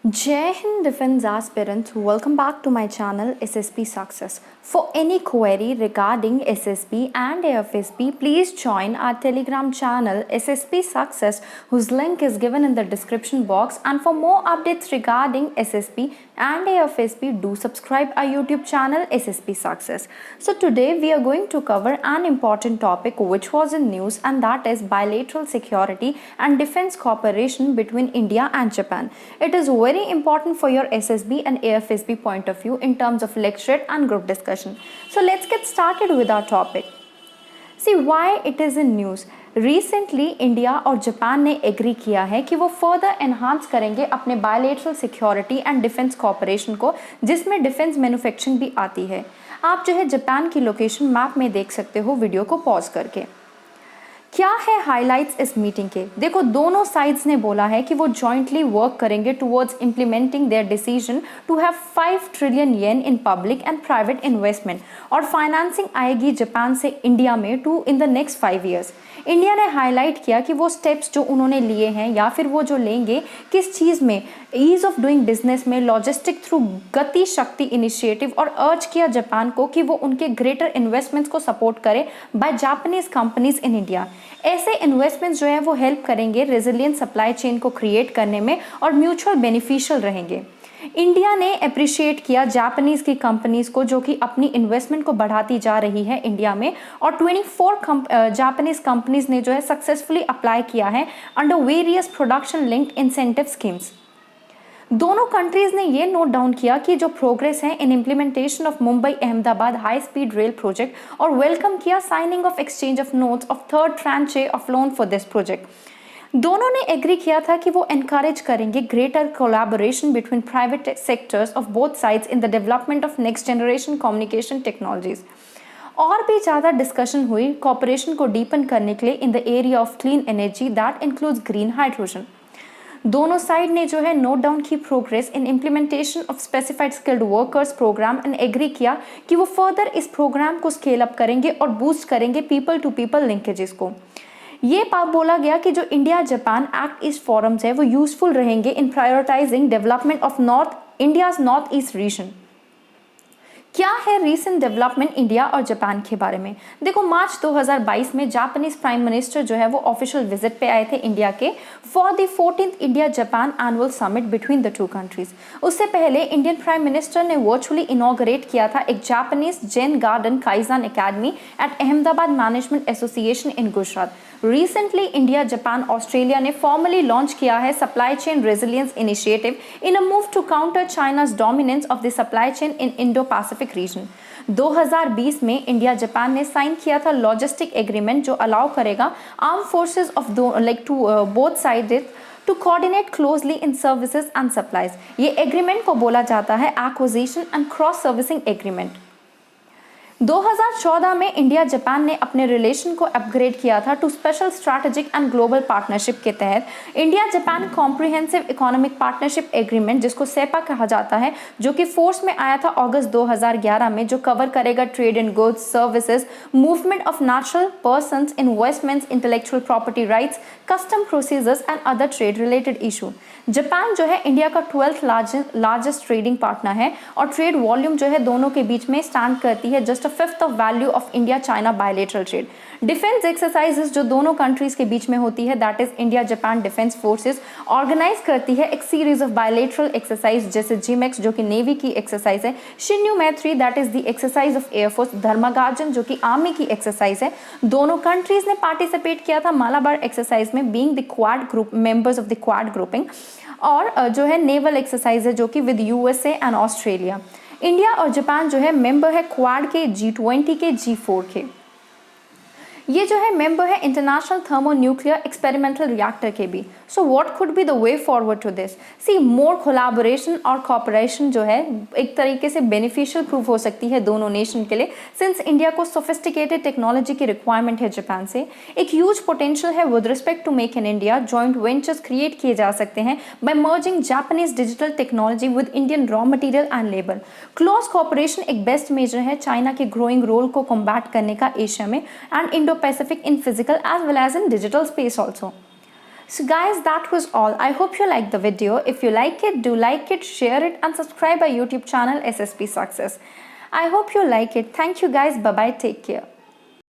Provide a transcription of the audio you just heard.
Jai Hind Defense aspirants, welcome back to my channel SSP Success. For any query regarding SSB and AFSB, please join our Telegram channel SSP Success, whose link is given in the description box. And for more updates regarding SSB and AFSB, do subscribe our YouTube channel SSP Success. So today we are going to cover an important topic which was in news, and that is bilateral security and defense cooperation between India and Japan. It is very important for your SSB and AFSB point of view in terms of lecturate and group discussion. So let's get started with our topic. See why it is in news. Recently India और Japan ने agree किया है कि वो further enhance करेंगे अपने bilateral security and defence cooperation को, जिसमें डिफेंस मैन्युफैक्चरिंग भी आती है। आप जो है जापान की लोकेशन मैप में देख सकते हो वीडियो को पॉज करके। क्या है हाइलाइट्स इस मीटिंग के? देखो, दोनों साइड्स ने बोला है कि वो जॉइंटली वर्क करेंगे towards implementing their decision to have 5 trillion yen in public and private investment, और फाइनेंसिंग आएगी जापान से इंडिया में in the next 5 years. India ने हाईलाइट किया कि वो स्टेप्स जो उन्होंने लिए हैं या फिर वो जो लेंगे किस चीज़ में, ईज ऑफ डूइंग बिजनेस में, लॉजिस्टिक थ्रू गति शक्ति इनिशिएटिव, और अर्ज किया जापान को कि वो उनके ग्रेटर इन्वेस्टमेंट्स को सपोर्ट करे by Japanese companies in India. ऐसे इन्वेस्टमेंट्स जो है वो हेल्प करेंगे रेजिलियंट सप्लाई चेन को क्रिएट करने में और म्यूचुअल बेनिफिशियल रहेंगे। इंडिया ने अप्रिशिएट किया जापानीज की कंपनीज को जो कि अपनी इन्वेस्टमेंट को बढ़ाती जा रही है इंडिया में, और 24 जापानीज कंपनीज ने जो है सक्सेसफुली अप्लाई किया है under various production linked incentive schemes. दोनों कंट्रीज ने ये नोट डाउन किया कि जो प्रोग्रेस है in implementation of Mumbai Ahmedabad high speed rail project, और वेलकम किया signing of exchange of notes of third tranche of loan for this project. दोनों ने एग्री किया था कि वो एनकरेज करेंगे greater collaboration between private sectors of both sides in the development of next generation communication technologies. और भी ज़्यादा डिस्कशन हुई कॉपरेशन को डीपन करने के लिए in the area of clean energy that includes green hydrogen. दोनों साइड ने जो है नोट डाउन की progress in implementation of specified skilled workers programme and agree किया कि वो फर्दर इस प्रोग्राम को स्केल अप करेंगे और बूस्ट करेंगे पीपल टू पीपल लिंकेजेस को। ये बोला गया कि जो India Japan act east forums है वो यूजफुल रहेंगे in prioritizing development of India's north east region. क्या है रीसेंट डेवलपमेंट इंडिया और जापान के बारे में? देखो, मार्च 2022 में जापानीज प्राइम मिनिस्टर जो है वो ऑफिशियल विजिट पे आए थे इंडिया के for the 14th India Japan annual summit between the two countries. उससे पहले इंडियन प्राइम मिनिस्टर ने वर्चुअली इनॉग्रेट किया था एक Japanese zen garden kaizen academy at Ahmedabad management association in Gujarat. Recently India Japan Australia ने फॉर्मली लॉन्च किया है supply chain resilience initiative in a move to counter China's dominance of the supply chain in Indo Pacific region. 2020 में India Japan ने sign किया था logistic agreement जो allow करेगा arm forces of both sides to coordinate closely in services and supplies. ये agreement को बोला जाता है acquisition and cross servicing agreement. 2014 में इंडिया जापान ने अपने रिलेशन को अपग्रेड किया था to special strategic and global partnership के तहत India Japan comprehensive economic partnership agreement, जिसको सेपा कहा जाता है, जो कि फोर्स में आया था अगस्त 2011 में, जो कवर करेगा trade in goods, services, movement of natural persons, investments, intellectual property rights, custom procedures and other trade related issue. Japan जो है इंडिया का 12th लार्जेस्ट ट्रेडिंग पार्टनर है, और ट्रेड वॉल्यूम जो है दोनों के बीच में स्टैंड करती है just 1/5 of value of India China bilateral trade. Defence exercises जो दोनों कंट्रीज के बीच में होती है, that is India Japan defence forces organise करती है एक सीरीज ऑफ बायलेटरल एक्सरसाइज, जैसे जिमेक्स जो कि नेवी की एक्सरसाइज है, Shinyuu Maitri that is the exercise of air force, धर्मागार्जन जो कि आर्मी की एक्सरसाइज है। दोनों कंट्रीज ने पार्टिसिपेट किया था मालाबार एक्सरसाइज में, being the quad group members of the quad grouping, और जो है नेवल एक्सरसाइज है जो कि with USA and Australia. India और जापान जो है मेंबर है क्वाड के, G20 के, G4 के। ये जो है मेंबर है इंटरनेशनल थर्मोन्यूक्लियर एक्सपेरिमेंटल रिएक्टर के भी। So what could be the way forward to this? See, more collaboration और कॉपरेशन जो है एक तरीके से बेनिफिशियल प्रूफ हो सकती है दोनों नेशन के लिए, सिंस इंडिया को सोफिस्टिकेटेड टेक्नोलॉजी की रिक्वायरमेंट है जापान से। एक ह्यूज पोटेंशियल है with respect to make in India. Joint ventures create किए जा सकते हैं by merging Japanese digital technology with Indian raw material and labour. Close cooperation एक बेस्ट मेजर है चाइना के ग्रोइंग रोल को कॉम्बैट करने का एशिया में and Indo Pacific in physical as well as in digital space also. So guys, that was all. I hope you liked the video. If you like it, do like it, share it and subscribe our YouTube channel SSP Success. I hope you like it. Thank you guys. Bye bye. Take care.